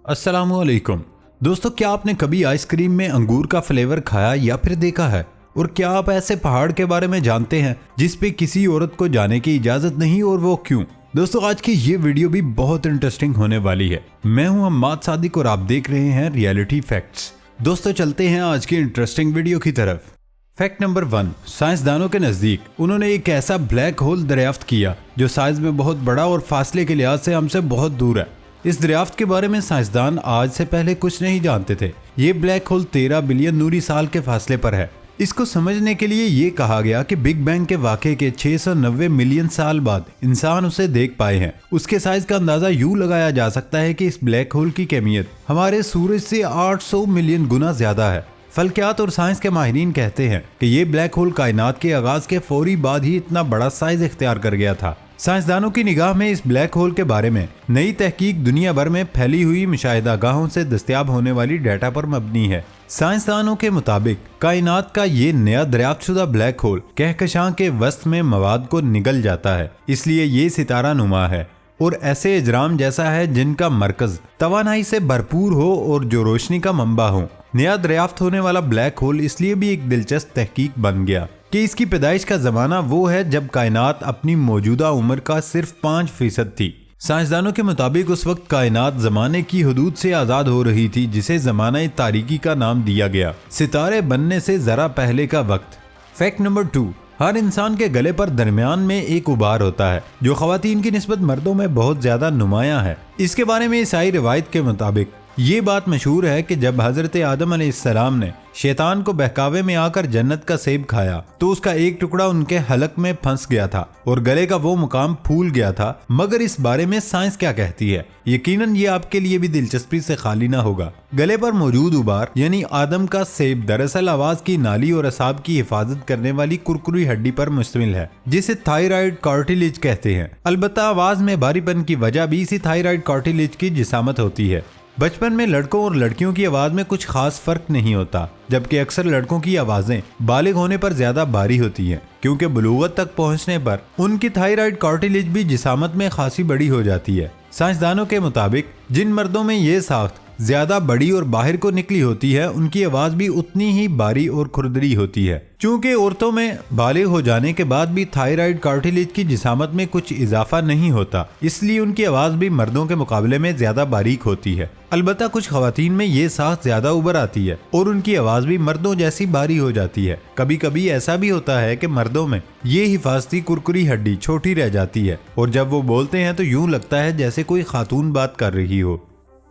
अस्सलामुअलैकुम दोस्तों, क्या आपने कभी आइसक्रीम में अंगूर का फ्लेवर खाया या फिर देखा है? और क्या आप ऐसे पहाड़ के बारे में जानते हैं जिस पे किसी औरत को जाने की इजाजत नहीं, और वो क्यों? दोस्तों, आज की ये वीडियो भी बहुत इंटरेस्टिंग होने वाली है। मैं हूं हम्माद सादिक और आप देख रहे हैं रियलिटी फैक्ट्स। दोस्तों, चलते हैं आज की इंटरेस्टिंग वीडियो की तरफ। फैक्ट नंबर 1, साइंसदानों के नजदीक उन्होंने एक ऐसा ब्लैक होल दरियाफ्त किया जो साइज में बहुत बड़ा और फासले के लिहाज से हमसे बहुत दूर है। इस दरियाफ्त के बारे में साइंसदान आज से पहले कुछ नहीं जानते थे। ये ब्लैक होल 13 बिलियन नूरी साल के फासले पर है। इसको समझने के लिए ये कहा गया कि बिग बैंग के वाक़े के 690 मिलियन साल बाद इंसान उसे देख पाए हैं। उसके साइज का अंदाजा यूं लगाया जा सकता है कि इस ब्लैक होल की कैमियत हमारे सूरज से 800 मिलियन गुना ज्यादा है। फल्कियात और साइंस के माहिरीन कहते हैं कि ये ब्लैक होल कायनात के आगाज के फौरी बाद ही इतना बड़ा साइज इख्तियार कर गया था। साइंसदानों की निगाह में इस ब्लैक होल के बारे में नई तहकीक दुनिया भर में फैली हुई मुशाहिदागाहों से दस्तयाब होने वाली डाटा पर मबनी है। साइंसदानों के मुताबिक कायनात का ये नया दरियाफ्तशुदा ब्लैक होल कहकशां के वस्त में मवाद को निगल जाता है, इसलिए ये सितारा नुमा है और ऐसे इजराम जैसा है जिनका मरकज तवानाई से भरपूर हो और जो रोशनी का मंबा हो। नया दरियाफ्त होने वाला ब्लैक होल इसलिए भी एक दिलचस्प तहकीक बन गया कि इसकी पैदाइश का जमाना वो है जब कायनात अपनी मौजूदा उम्र का सिर्फ 5% थी। साइंसदानों के मुताबिक उस वक्त कायनात जमाने की हदूद से आजाद हो रही थी, जिसे जमाना तारीकी का नाम दिया गया, सितारे बनने से जरा पहले का वक्त। फैक्ट नंबर 2, हर इंसान के गले पर दरमियान में एक उबार होता है जो खवातीन की निस्बत मर्दों में बहुत ज्यादा नुमायां है। इसके बारे में ईसाई रिवायत के मुताबिक ये बात मशहूर है कि जब हजरत आदम अलैहिस्सलाम ने शैतान को बहकावे में आकर जन्नत का सेब खाया तो उसका एक टुकड़ा उनके हलक में फंस गया था और गले का वो मुकाम फूल गया था। मगर इस बारे में साइंस क्या कहती है, यकीनन ये आपके लिए भी दिलचस्पी से खाली ना होगा। गले पर मौजूद उबार यानी आदम का सेब दरअसल आवाज की नाली और असाब की हिफाजत करने वाली कुरकुरी हड्डी पर मुश्तमिल है, जिसे थायराइड कार्टिलेज कहते हैं। अलबत्ता आवाज में भारीपन की वजह भी इसी थायराइड कार्टिलेज की जिसामत होती है। बचपन में लड़कों और लड़कियों की आवाज में कुछ खास फर्क नहीं होता, जबकि अक्सर लड़कों की आवाजें बालिग होने पर ज्यादा भारी होती हैं, क्योंकि बुलूगत तक पहुंचने पर उनकी थायराइड कार्टिलेज भी जिसामत में खासी बड़ी हो जाती है। साइंसदानों के मुताबिक जिन मर्दों में ये साख्त ज्यादा बड़ी और बाहर को निकली होती है, उनकी आवाज भी उतनी ही बारी और खुरदरी होती है। चूंकि औरतों में बालिग हो जाने के बाद भी थायराइड कार्टिलेज की जिसामत में कुछ इजाफा नहीं होता, इसलिए उनकी आवाज भी मर्दों के मुकाबले में ज्यादा बारीक होती है। अलबत्ता कुछ खवातीन में ये साख्त ज्यादा उभर आती है और उनकी आवाज भी मर्दों जैसी बारी हो जाती है। कभी कभी ऐसा भी होता है कि मर्दों में ये हिफाजती कुरकुरी हड्डी छोटी रह जाती है और जब वो बोलते हैं तो यूं लगता है जैसे कोई खातून बात कर रही हो।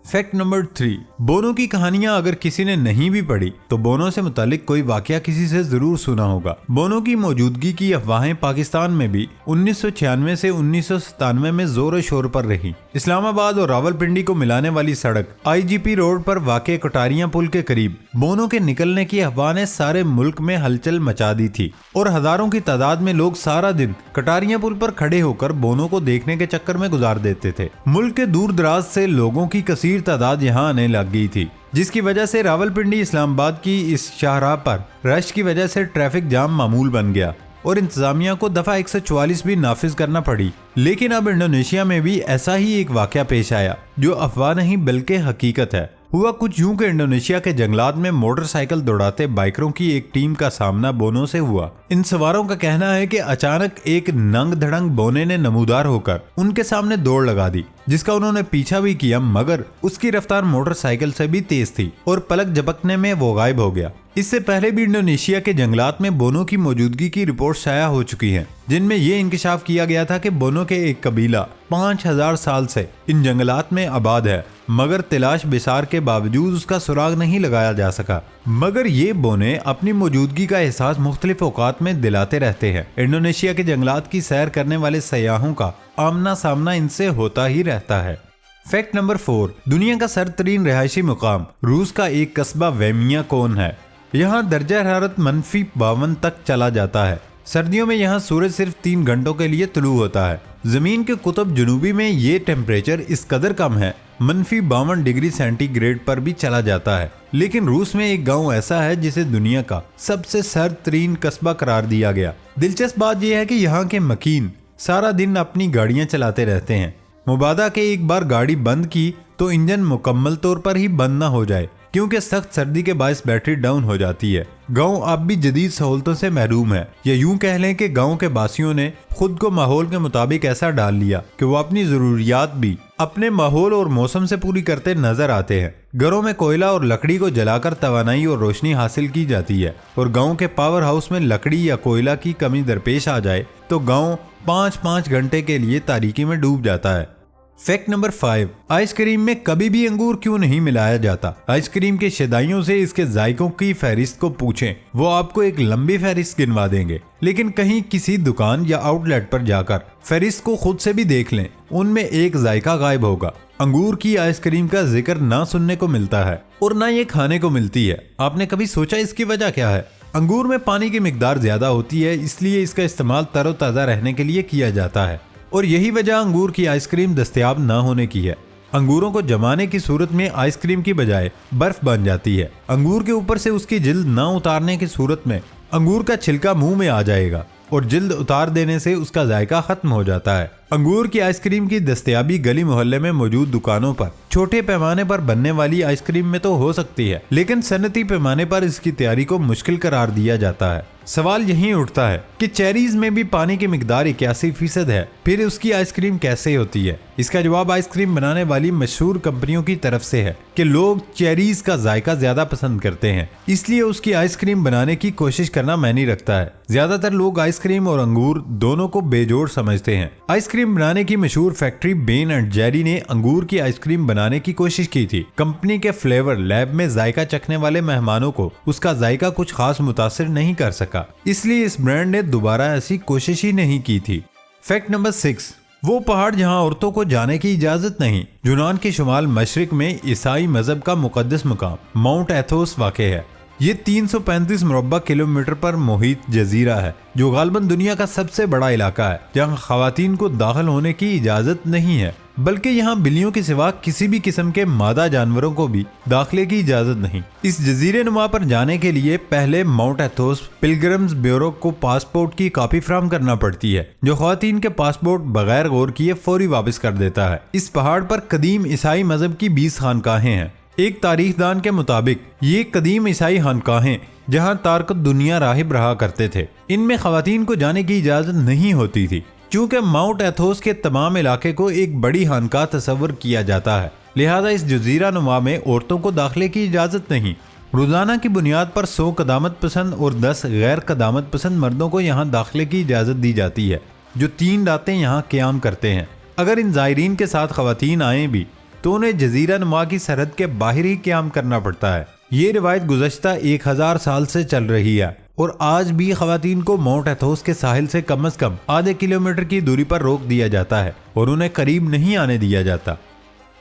फैक्ट नंबर 3, बोनो की कहानियां अगर किसी ने नहीं भी पढ़ी तो बोनो से मुतालिक कोई वाकया किसी से जरूर सुना होगा। बोनो की मौजूदगी की अफवाहें पाकिस्तान में भी 1996 से 1997 में जोर शोर पर रही। इस्लामाबाद और रावलपिंडी को मिलाने वाली सड़क IGP रोड पर वाक़े कटारियां पुल के करीब बोनो के निकलने की अफवाह ने सारे मुल्क में हलचल मचा दी थी और हजारों की तादाद में लोग सारा दिन कटारियां पुल पर खड़े होकर बोनो को देखने के चक्कर में गुजार देते थे। मुल्क के दूर दराज से लोगों की कसीर तादाद यहां आने लग गई थी, जिसकी वजह से रावलपिंडी इस्लामाबाद की इस शाहराह पर रश की वजह से ट्रैफिक जाम मामूल बन गया और इंतजामिया को दफा 144 भी नाफिज करना पड़ी। लेकिन अब इंडोनेशिया में भी ऐसा ही एक वाकया पेश आया जो अफवाह नहीं बल्कि हकीकत है। हुआ कुछ यूं कि इंडोनेशिया के जंगलात में मोटरसाइकिल दौड़ाते बाइकरों की एक टीम का सामना बोनो से हुआ। इन सवारों का कहना है कि अचानक एक नंग धड़ंग बोने ने नमूदार होकर उनके सामने दौड़ लगा दी, जिसका उन्होंने पीछा भी किया, मगर उसकी रफ्तार मोटरसाइकिल से भी तेज थी और पलक झपकने में वो गायब हो गया। इससे पहले भी इंडोनेशिया के जंगलात में बोनो की मौजूदगी की रिपोर्ट शाया हो चुकी है, जिनमें यह इंकशाफ किया गया था कि बोनो के एक कबीला 5000 साल से इन जंगलात में आबाद है, मगर तलाश बिसार के बावजूद उसका सुराग नहीं लगाया जा सका। मगर ये बोने अपनी मौजूदगी का एहसास मुख्तलिफ औकात में दिलाते रहते हैं। इंडोनेशिया के जंगलात की सैर करने वाले सयाहों का आमना सामना इनसे होता ही रहता है। फैक्ट नंबर 4, दुनिया का सरतरीन रिहायशी मुकाम रूस का एक कस्बा वेमिया कौन है। यहाँ दर्जा हरारत -52 तक चला जाता है। सर्दियों में यहाँ सूरज सिर्फ 3 घंटों के लिए तुलू होता है। जमीन के कुतुब जुनूबी में ये टेम्परेचर इस कदर कम है -52 डिग्री सेंटीग्रेड पर भी चला जाता है। लेकिन रूस में एक गांव ऐसा है जिसे दुनिया का सबसे सर्द तरीन कस्बा करार दिया गया। दिलचस्प बात यह है कि यहाँ के मकीन सारा दिन अपनी गाड़ियां चलाते रहते हैं। मुबादा के एक बार गाड़ी बंद की तो इंजन मुकम्मल तौर पर ही बंद न हो जाए, क्योंकि सख्त सर्दी के बायस बैटरी डाउन हो जाती है। गांव अब भी जदीद सहूलतों से महरूम है, या यूं कह लें कि गांव के बासियों ने खुद को माहौल के मुताबिक ऐसा डाल लिया कि वो अपनी जरूरियात भी अपने माहौल और मौसम से पूरी करते नजर आते हैं। घरों में कोयला और लकड़ी को जलाकर तवानाई और रोशनी हासिल की जाती है, और गाँव के पावर हाउस में लकड़ी या कोयला की कमी दरपेश आ जाए तो गाँव 5-5 घंटे के लिए तारीकी में डूब जाता है। फैक्ट नंबर 5, आइसक्रीम में कभी भी अंगूर क्यों नहीं मिलाया जाता? आइसक्रीम के शदाइयों से इसके जायकों की फहरिस्त को पूछें, वो आपको एक लंबी फहरिस्त गिनवा देंगे। लेकिन कहीं किसी दुकान या आउटलेट पर जाकर फहरिस्त को खुद से भी देख लें, उनमें एक जायका गायब होगा। अंगूर की आइसक्रीम का जिक्र ना सुनने को मिलता है और ना ये खाने को मिलती है। आपने कभी सोचा इसकी वजह क्या है? अंगूर में पानी की मिकदार ज्यादा होती है, इसलिए इसका इस्तेमाल तरोताजा रहने के लिए किया जाता है, और यही वजह अंगूर की आइसक्रीम दस्तयाब न होने की है। अंगूरों को जमाने की सूरत में आइसक्रीम की बजाय बर्फ बन जाती है। अंगूर के ऊपर से उसकी जिल्द न उतारने की सूरत में अंगूर का छिलका मुंह में आ जाएगा और जिल्द उतार देने से उसका जायका खत्म हो जाता है। अंगूर की आइसक्रीम की दस्तयाबी गली मोहल्ले में मौजूद दुकानों पर छोटे पैमाने पर बनने वाली आइसक्रीम में तो हो सकती है, लेकिन सनती पैमाने पर इसकी तैयारी को मुश्किल करार दिया जाता है। सवाल यही उठता है कि चेरीज में भी पानी की मिकदार 81% है, फिर उसकी आइसक्रीम कैसे होती है? इसका जवाब आइसक्रीम बनाने वाली मशहूर कंपनियों की तरफ से है कि लोग चेरीज का जायका ज्यादा पसंद करते हैं, इसलिए उसकी आइसक्रीम बनाने की कोशिश करना मायने रखता है। ज्यादातर लोग आइसक्रीम और अंगूर दोनों को बेजोड़ समझते हैं। आइसक्रीम बनाने की मशहूर फैक्ट्री बेन एंड जेरी ने अंगूर की आइसक्रीम बनाने की कोशिश की थी। कंपनी के फ्लेवर लैब में जायका चखने वाले मेहमानों को उसका जायका कुछ खास मुतासिर नहीं कर सका, इसलिए इस ब्रांड ने दोबारा ऐसी कोशिश ही नहीं की थी। फैक्ट नंबर 6, वो पहाड़ जहां औरतों को जाने की इजाजत नहीं। यूनान के शुमाल मशरिक में ईसाई मजहब का मुकद्दस मुकाम माउंट एथोस वाक़ है। ये 335 मुरब्बा किलोमीटर पर मोहित जजीरा है, जो गालबन दुनिया का सबसे बड़ा इलाका है जहाँ खवातीन को दाखिल होने की इजाजत नहीं है, बल्कि यहाँ बिल्लियों के सिवा किसी भी किस्म के मादा जानवरों को भी दाखिले की इजाजत नहीं। इस जजीरे नुमा पर जाने के लिए पहले माउंट एथोस पिलग्रिम्स ब्यूरो को पासपोर्ट की कॉपी फराहम करना पड़ती है, जो खवातीन के पासपोर्ट बगैर गौर किए फौरी वापस कर देता है। इस पहाड़ पर कदीम ईसाई मजहब की 20 खानकाहें हैं। एक तारीखदान के मुताबिक ये कदीम ईसाई खानकाहें जहां तारक दुनिया राहिब रहा करते थे, इनमें खवातीन को जाने की इजाजत नहीं होती थी। चूंकि माउंट एथोस के तमाम इलाके को एक बड़ी खानकाह तस्वर किया जाता है, लिहाजा इस जजीरा नुमा में औरतों को दाखिले की इजाजत नहीं। रोजाना की बुनियाद पर 100 कदामत पसंद और 10 गैर कदामत पसंद मर्दों को यहाँ दाखिले की इजाजत दी जाती है, जो 3 रातें यहाँ क़याम करते हैं। अगर इन ज़ायरीन के साथ खवातीन आए भी तो उन्हें जजीरा नुमा की सरहद के बाहर ही क़याम करना पड़ता है। ये रिवायत गुज़श्ता 1000 साल से चल रही है और आज भी खवातीन को माउंट एथोस के साहिल से कम से कम आधे किलोमीटर की दूरी पर रोक दिया जाता है और उन्हें करीब नहीं आने दिया जाता।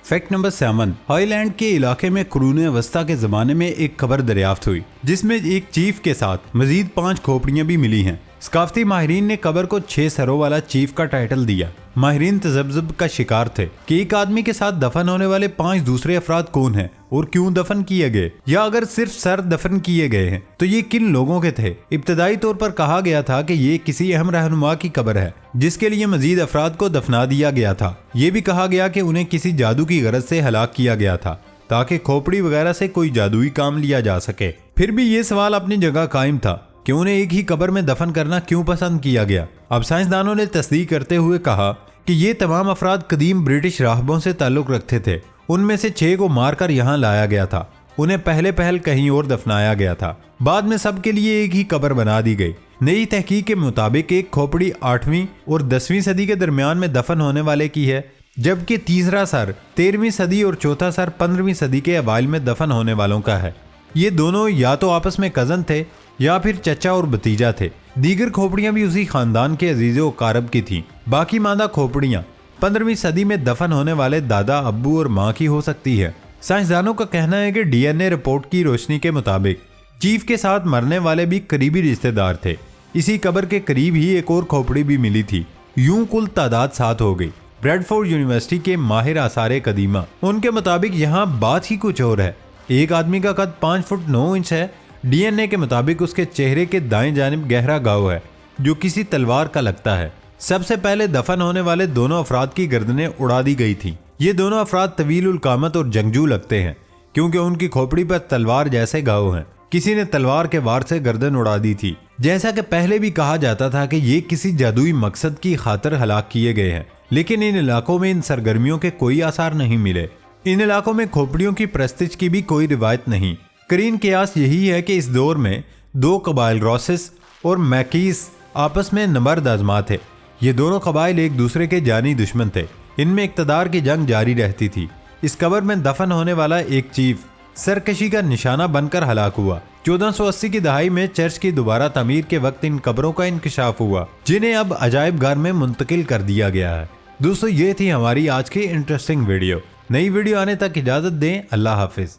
फैक्ट नंबर 7, हाईलैंड के इलाके में कुरून वस्ता के जमाने में एक कब्र दरियाफ्त हुई, जिसमें एक चीफ के साथ मजीद 5 खोपड़ियां भी मिली हैं। सकाफती माहिरीन ने कब्र को 6 सरों वाला चीफ का टाइटल दिया। माहिरीन तजब्जुब का शिकार थे कि एक आदमी के साथ दफन होने वाले 5 दूसरे अफराद कौन हैं और क्यों दफन किए गए, या अगर सिर्फ सर दफन किए गए हैं तो ये किन लोगों के थे। इब्तदाई तौर पर कहा गया था कि ये किसी अहम रहनुमा की कब्र है जिसके लिए मजीद अफराद को दफना दिया गया था। ये भी कहा गया कि उन्हें किसी जादू की गरज से हलाक किया गया था ताकि खोपड़ी वगैरह से कोई जादुई काम लिया जा सके। फिर भी ये सवाल अपनी जगह कायम था कि उन्हें एक ही कब्र में दफन करना क्यों पसंद किया गया। अब साइंसदानों ने तस्दीक करते हुए कहा कि ये तमाम अफराद कदीम ब्रिटिश राहबों से ताल्लुक रखते थे। उनमें से 6 को मारकर यहाँ लाया गया था। उन्हें पहले कहीं और दफनाया गया था। बाद में सबके लिए एक ही कब्र बना दी गई। नई तहकीक के मुताबिक एक खोपड़ी 8वीं और 10वीं सदी के दरमियान में दफन होने वाले की है, जबकि तीसरा सर 13वीं सदी और चौथा सर 15वीं सदी के अवाइल में दफन होने वालों का है। ये दोनों या तो आपस में कजन थे या फिर चचा और भतीजा थे। दीगर खोपड़ियां भी उसी खानदान के अजीज़ो कारब की थीं। बाकी मादा खोपड़ियां 15वीं सदी में दफन होने वाले दादा, अब्बू और माँ की हो सकती है। साइंसदानों का कहना है कि डीएनए रिपोर्ट की रोशनी के मुताबिक चीफ के साथ मरने वाले भी करीबी रिश्तेदार थे। इसी कब्र के करीब ही एक और खोपड़ी भी मिली थी। यूं कुल तादाद 7 हो गई। ब्रैडफोर्ड यूनिवर्सिटी के माहिर आसारे कदीमा उनके मुताबिक यहाँ बात ही कुछ और है। एक आदमी का कद 5 फुट 9 इंच है। डीएनए के मुताबिक उसके चेहरे के दाएं जानिब गहरा घाव है जो किसी तलवार का लगता है। सबसे पहले दफन होने वाले दोनों अफराद की गर्दनें उड़ा दी गई थी। ये दोनों अफराद तवील उल कामत और जंगजू लगते हैं क्योंकि उनकी खोपड़ी पर तलवार जैसे घाव हैं। किसी ने तलवार के वार से गर्दन उड़ा दी थी। जैसा कि पहले भी कहा जाता था कि ये किसी जादुई मकसद की खातिर हलाक किए गए हैं, लेकिन इन इलाकों में इन सरगर्मियों के कोई आसार नहीं मिले। इन इलाकों में खोपड़ियों की प्रस्तिज की भी कोई रिवायत नहीं। करीन कियास यही है कि इस दौर में दो कबाइल रोसिस और मैकीस आपस में नबर्द आजमा थे। ये दोनों कबाइल एक दूसरे के जानी दुश्मन थे। इनमें इक्तदार की जंग जारी रहती थी। इस कब्र में दफन होने वाला एक चीफ सरकशी का निशाना बनकर हलाक हुआ। 1480 की दहाई में चर्च की दोबारा तामीर के वक्त इन कब्रों का इंकशाफ हुआ, जिन्हें अब अजायब घर में मुंतकिल कर दिया गया है। दोस्तों, ये थी हमारी आज की इंटरेस्टिंग वीडियो। नई वीडियो आने तक इजाजत दें। अल्लाह हाफिज।